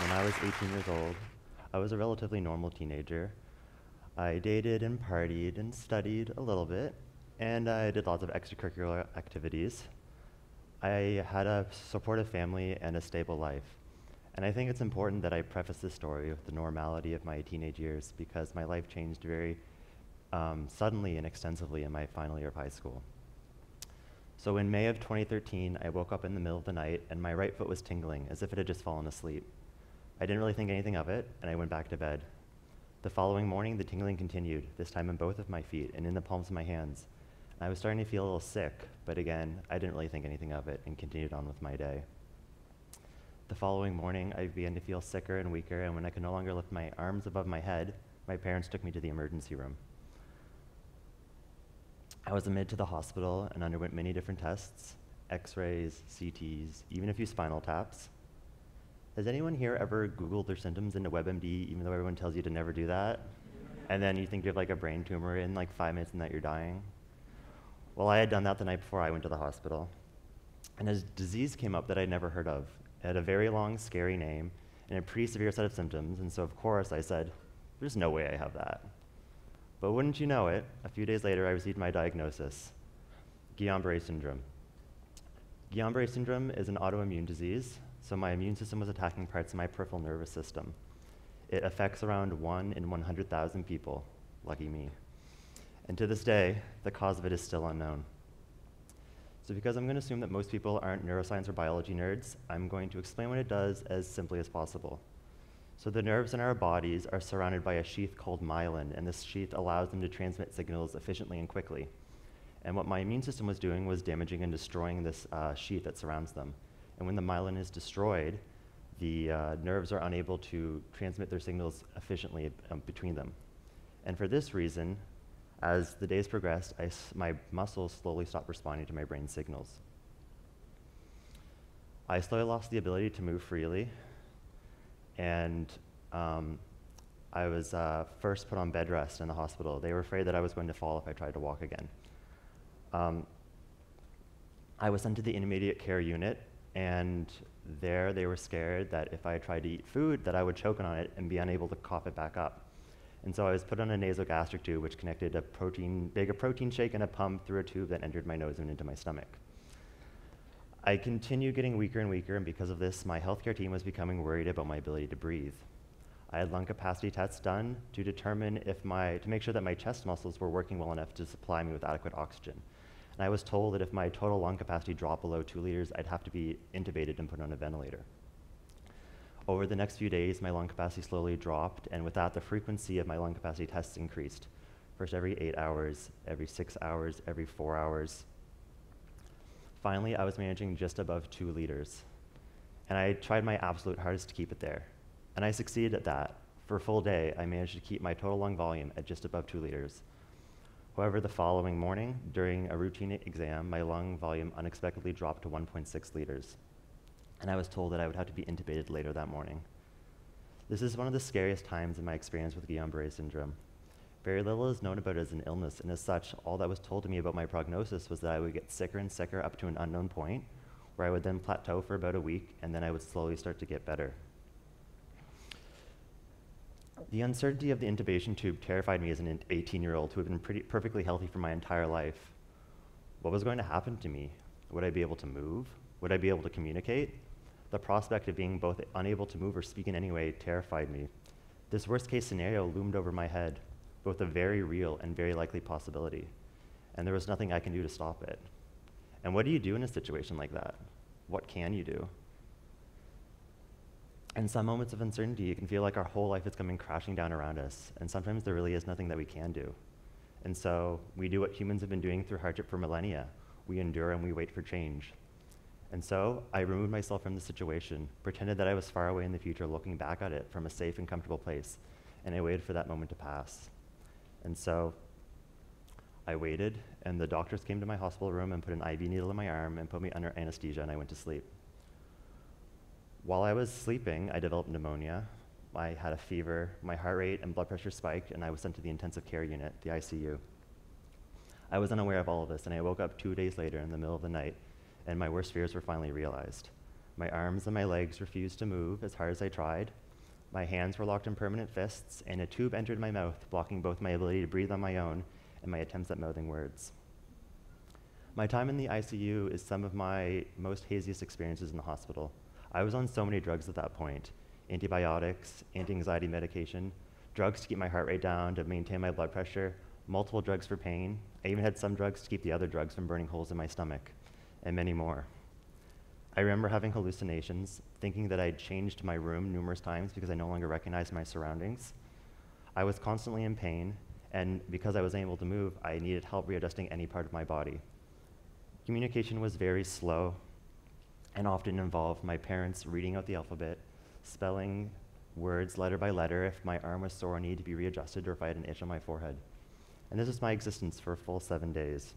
when I was 18 years old, I was a relatively normal teenager. I dated and partied and studied a little bit, and I did lots of extracurricular activities. I had a supportive family and a stable life. And I think it's important that I preface this story with the normality of my teenage years because my life changed very suddenly and extensively in my final year of high school. So in May of 2013, I woke up in the middle of the night and my right foot was tingling as if it had just fallen asleep. I didn't really think anything of it, and I went back to bed. The following morning, the tingling continued, this time in both of my feet and in the palms of my hands. I was starting to feel a little sick, but again, I didn't really think anything of it and continued on with my day. The following morning, I began to feel sicker and weaker, and when I could no longer lift my arms above my head, my parents took me to the emergency room. I was admitted to the hospital and underwent many different tests, x-rays, CTs, even a few spinal taps. Has anyone here ever Googled their symptoms into WebMD, even though everyone tells you to never do that? And then you think you have like a brain tumor in like 5 minutes and that you're dying? Well, I had done that the night before I went to the hospital. And a disease came up that I'd never heard of. It had a very long, scary name and a pretty severe set of symptoms, and so of course I said, there's no way I have that. But wouldn't you know it, a few days later I received my diagnosis, Guillain-Barre syndrome. Guillain-Barre syndrome is an autoimmune disease, so my immune system was attacking parts of my peripheral nervous system. It affects around 1 in 100,000 people, lucky me. And to this day, the cause of it is still unknown. So because I'm going to assume that most people aren't neuroscience or biology nerds, I'm going to explain what it does as simply as possible. So the nerves in our bodies are surrounded by a sheath called myelin, and this sheath allows them to transmit signals efficiently and quickly. And what my immune system was doing was damaging and destroying this sheath that surrounds them. And when the myelin is destroyed, the nerves are unable to transmit their signals efficiently between them. And for this reason, as the days progressed, my muscles slowly stopped responding to my brain signals. I slowly lost the ability to move freely, and I was first put on bed rest in the hospital. They were afraid that I was going to fall if I tried to walk again. I was sent to the intermediate care unit, and there they were scared that if I tried to eat food, that I would choke on it and be unable to cough it back up. And so I was put on a nasogastric tube, which connected a protein shake and a pump through a tube that entered my nose and into my stomach. I continued getting weaker and weaker, and because of this, my healthcare team was becoming worried about my ability to breathe. I had lung capacity tests done to determine to make sure that my chest muscles were working well enough to supply me with adequate oxygen. And I was told that if my total lung capacity dropped below 2 liters, I'd have to be intubated and put on a ventilator. Over the next few days, my lung capacity slowly dropped, and with that, the frequency of my lung capacity tests increased. First every 8 hours, every 6 hours, every 4 hours. Finally, I was managing just above 2 liters. And I tried my absolute hardest to keep it there. And I succeeded at that. For a full day, I managed to keep my total lung volume at just above 2 liters. However, the following morning, during a routine exam, my lung volume unexpectedly dropped to 1.6 liters. And I was told that I would have to be intubated later that morning. This is one of the scariest times in my experience with Guillain-Barre syndrome. Very little is known about it as an illness, and as such, all that was told to me about my prognosis was that I would get sicker and sicker up to an unknown point, where I would then plateau for about a week, and then I would slowly start to get better. The uncertainty of the intubation tube terrified me as an 18-year-old who had been perfectly healthy for my entire life. What was going to happen to me? Would I be able to move? Would I be able to communicate? The prospect of being both unable to move or speak in any way terrified me. This worst-case scenario loomed over my head, both a very real and very likely possibility, and there was nothing I can do to stop it. And what do you do in a situation like that? What can you do? In some moments of uncertainty, it can feel like our whole life is coming crashing down around us, and sometimes there really is nothing that we can do. And so we do what humans have been doing through hardship for millennia. We endure and we wait for change. And so I removed myself from the situation, pretended that I was far away in the future looking back at it from a safe and comfortable place, and I waited for that moment to pass. And so I waited, and the doctors came to my hospital room and put an IV needle in my arm and put me under anesthesia, and I went to sleep. While I was sleeping, I developed pneumonia. I had a fever, my heart rate and blood pressure spiked, and I was sent to the intensive care unit, the ICU. I was unaware of all of this, and I woke up 2 days later in the middle of the night, and my worst fears were finally realized. My arms and my legs refused to move as hard as I tried. My hands were locked in permanent fists, and a tube entered my mouth, blocking both my ability to breathe on my own and my attempts at mouthing words. My time in the ICU is some of my most haziest experiences in the hospital. I was on so many drugs at that point: antibiotics, anti-anxiety medication, drugs to keep my heart rate down, to maintain my blood pressure, multiple drugs for pain. I even had some drugs to keep the other drugs from burning holes in my stomach, and many more. I remember having hallucinations, thinking that I'd changed my room numerous times because I no longer recognized my surroundings. I was constantly in pain, and because I wasn't able to move, I needed help readjusting any part of my body. Communication was very slow and often involved my parents reading out the alphabet, spelling words letter by letter if my arm was sore and needed to be readjusted or if I had an itch on my forehead. And this was my existence for a full 7 days.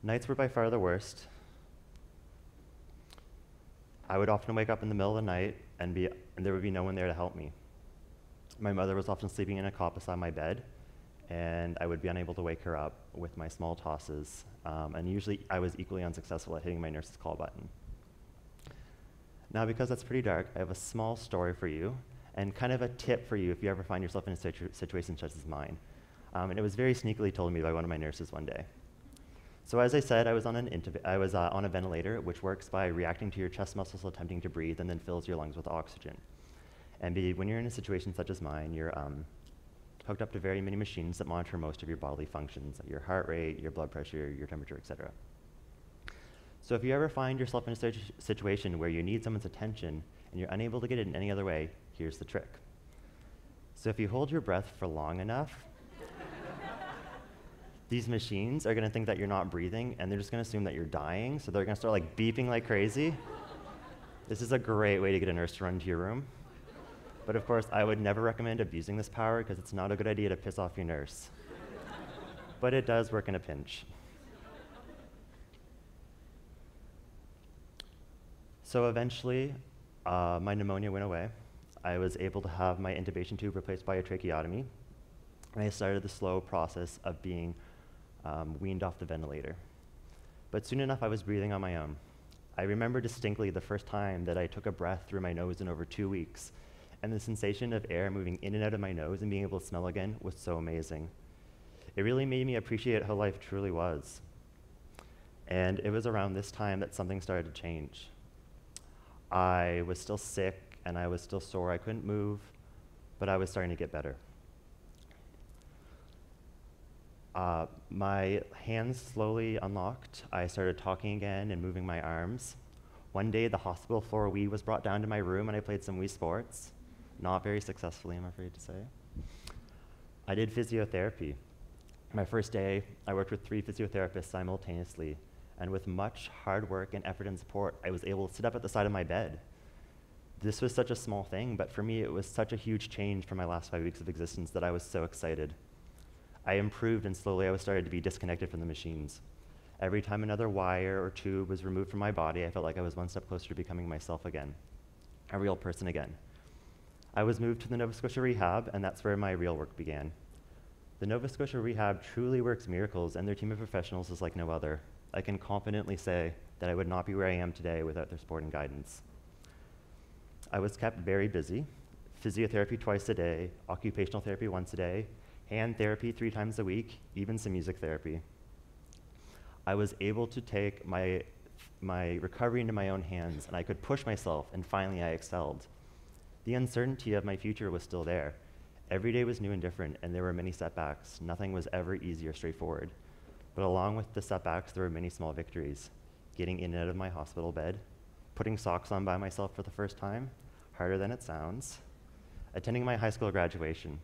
Nights were by far the worst. I would often wake up in the middle of the night and there would be no one there to help me. My mother was often sleeping in a cot beside my bed, and I would be unable to wake her up with my small tosses. And usually I was equally unsuccessful at hitting my nurse's call button. Now, because that's pretty dark, I have a small story for you and kind of a tip for you if you ever find yourself in a situation such as mine. And it was very sneakily told to me by one of my nurses one day. So as I said, I was on a ventilator, which works by reacting to your chest muscles attempting to breathe and then fills your lungs with oxygen. And when you're in a situation such as mine, you're hooked up to very many machines that monitor most of your bodily functions, like your heart rate, your blood pressure, your temperature, etc. So if you ever find yourself in a situation where you need someone's attention and you're unable to get it in any other way, here's the trick. So if you hold your breath for long enough, these machines are going to think that you're not breathing, and they're just going to assume that you're dying, so they're going to start like beeping like crazy. This is a great way to get a nurse to run into your room. But of course, I would never recommend abusing this power because it's not a good idea to piss off your nurse. But it does work in a pinch. So eventually, my pneumonia went away. I was able to have my intubation tube replaced by a tracheotomy, and I started the slow process of being weaned off the ventilator. But soon enough, I was breathing on my own. I remember distinctly the first time that I took a breath through my nose in over 2 weeks, and the sensation of air moving in and out of my nose and being able to smell again was so amazing. It really made me appreciate how life truly was. And it was around this time that something started to change. I was still sick, and I was still sore. I couldn't move, but I was starting to get better. My hands slowly unlocked. I started talking again and moving my arms. One day, the hospital floor Wii was brought down to my room, and I played some Wii Sports. Not very successfully, I'm afraid to say. I did physiotherapy. My first day, I worked with 3 physiotherapists simultaneously, and with much hard work and effort and support, I was able to sit up at the side of my bed. This was such a small thing, but for me, it was such a huge change from my last 5 weeks of existence that I was so excited. I improved, and slowly I was starting to be disconnected from the machines. Every time another wire or tube was removed from my body, I felt like I was one step closer to becoming myself again, a real person again. I was moved to the Nova Scotia Rehab, and that's where my real work began. The Nova Scotia Rehab truly works miracles, and their team of professionals is like no other. I can confidently say that I would not be where I am today without their support and guidance. I was kept very busy: physiotherapy twice a day, occupational therapy once a day, hand therapy 3 times a week, even some music therapy. I was able to take my recovery into my own hands, and I could push myself, and finally I excelled. The uncertainty of my future was still there. Every day was new and different, and there were many setbacks. Nothing was ever easy or straightforward. But along with the setbacks, there were many small victories. Getting in and out of my hospital bed, putting socks on by myself for the first time, harder than it sounds, attending my high school graduation.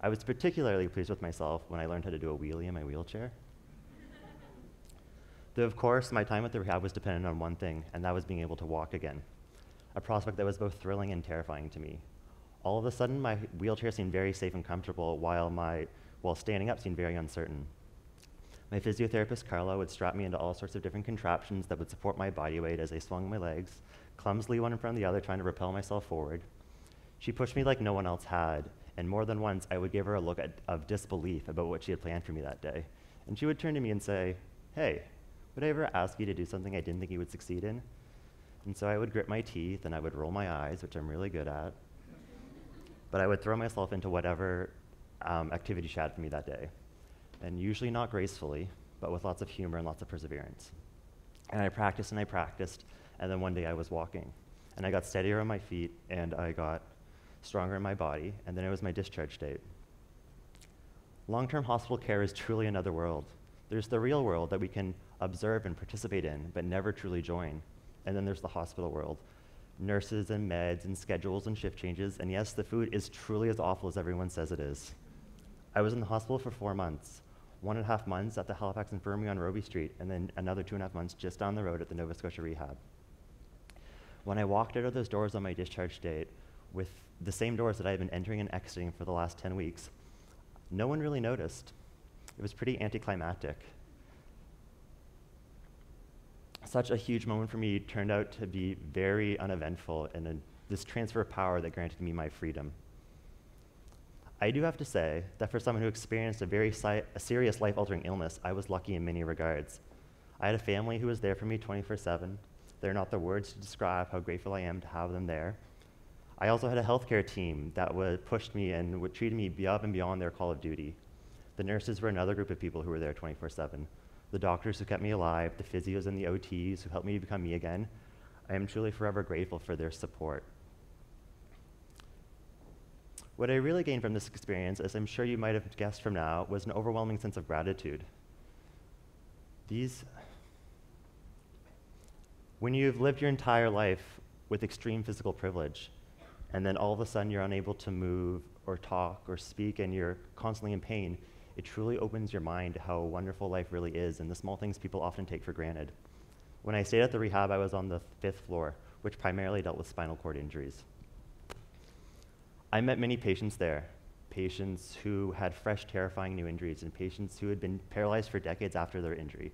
I was particularly pleased with myself when I learned how to do a wheelie in my wheelchair. Though, of course, my time at the rehab was dependent on one thing, and that was being able to walk again, a prospect that was both thrilling and terrifying to me. All of a sudden, my wheelchair seemed very safe and comfortable, while standing up seemed very uncertain. My physiotherapist, Carla, would strap me into all sorts of different contraptions that would support my body weight as I swung my legs, clumsily one in front of the other, trying to propel myself forward. She pushed me like no one else had, and more than once, I would give her a look of disbelief about what she had planned for me that day. And she would turn to me and say, hey, would I ever ask you to do something I didn't think you would succeed in? And so I would grit my teeth and I would roll my eyes, which I'm really good at. But I would throw myself into whatever activity she had for me that day. And usually not gracefully, but with lots of humor and lots of perseverance. And I practiced, and then one day I was walking. And I got steadier on my feet, and I got stronger in my body, and then it was my discharge date. Long-term hospital care is truly another world. There's the real world that we can observe and participate in, but never truly join. And then there's the hospital world. Nurses and meds and schedules and shift changes, and yes, the food is truly as awful as everyone says it is. I was in the hospital for 4 months, 1.5 months at the Halifax Infirmary on Robie Street, and then another 2.5 months just down the road at the Nova Scotia Rehab. When I walked out of those doors on my discharge date, with the same doors that I had been entering and exiting for the last 10 weeks, no one really noticed. It was pretty anticlimactic. Such a huge moment for me turned out to be very uneventful and this transfer of power that granted me my freedom. I do have to say that for someone who experienced a serious life-altering illness, I was lucky in many regards. I had a family who was there for me 24/7. They're not the words to describe how grateful I am to have them there. I also had a healthcare team that pushed me and treated me above and beyond their call of duty. The nurses were another group of people who were there 24/7. The doctors who kept me alive, the physios and the OTs who helped me become me again. I am truly forever grateful for their support. What I really gained from this experience, as I'm sure you might have guessed from now, was an overwhelming sense of gratitude. When you've lived your entire life with extreme physical privilege, and then all of a sudden you're unable to move or talk or speak and you're constantly in pain, it truly opens your mind to how wonderful life really is and the small things people often take for granted. When I stayed at the rehab, I was on the 5th floor, which primarily dealt with spinal cord injuries. I met many patients there, patients who had fresh, terrifying new injuries and patients who had been paralyzed for decades after their injury.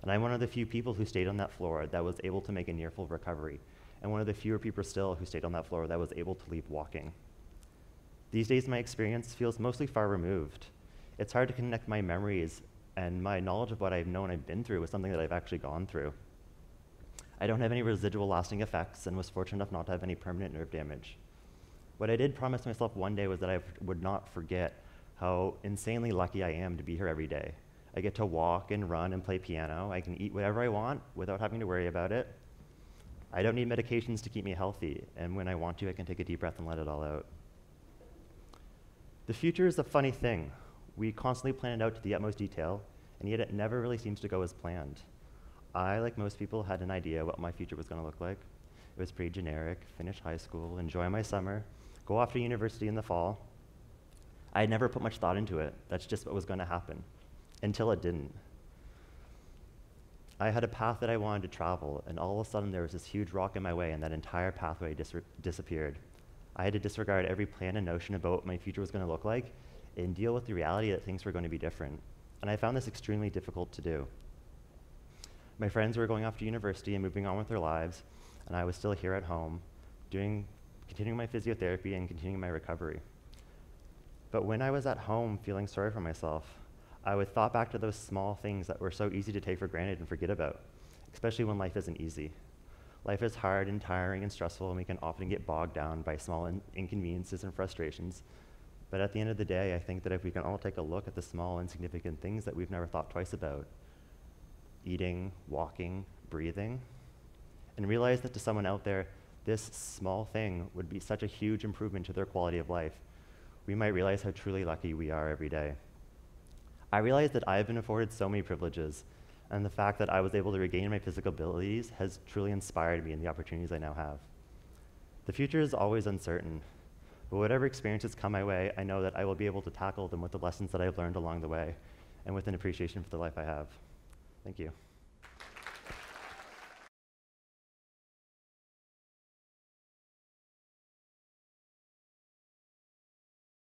And I'm one of the few people who stayed on that floor that was able to make a near full recovery, and one of the fewer people still who stayed on that floor that was able to leave walking. These days, my experience feels mostly far removed. It's hard to connect my memories and my knowledge of what I've known I've been through with something that I've actually gone through. I don't have any residual lasting effects and was fortunate enough not to have any permanent nerve damage. What I did promise myself one day was that I would not forget how insanely lucky I am to be here every day. I get to walk and run and play piano. I can eat whatever I want without having to worry about it. I don't need medications to keep me healthy, and when I want to, I can take a deep breath and let it all out. The future is a funny thing. We constantly plan it out to the utmost detail, and yet it never really seems to go as planned. I, like most people, had an idea what my future was going to look like. It was pretty generic: finish high school, enjoy my summer, go off to university in the fall. I had never put much thought into it. That's just what was going to happen, until it didn't. I had a path that I wanted to travel, and all of a sudden there was this huge rock in my way, and that entire pathway disappeared. I had to disregard every plan and notion about what my future was going to look like and deal with the reality that things were going to be different. And I found this extremely difficult to do. My friends were going off to university and moving on with their lives, and I was still here at home, continuing my physiotherapy and continuing my recovery. But when I was at home feeling sorry for myself, I would thought back to those small things that were so easy to take for granted and forget about, especially when life isn't easy. Life is hard and tiring and stressful, and we can often get bogged down by small inconveniences and frustrations. But at the end of the day, I think that if we can all take a look at the small, insignificant things that we've never thought twice about, eating, walking, breathing, and realize that to someone out there, this small thing would be such a huge improvement to their quality of life, we might realize how truly lucky we are every day. I realize that I've been afforded so many privileges, and the fact that I was able to regain my physical abilities has truly inspired me in the opportunities I now have. The future is always uncertain, but whatever experiences come my way, I know that I will be able to tackle them with the lessons that I've learned along the way, and with an appreciation for the life I have. Thank you.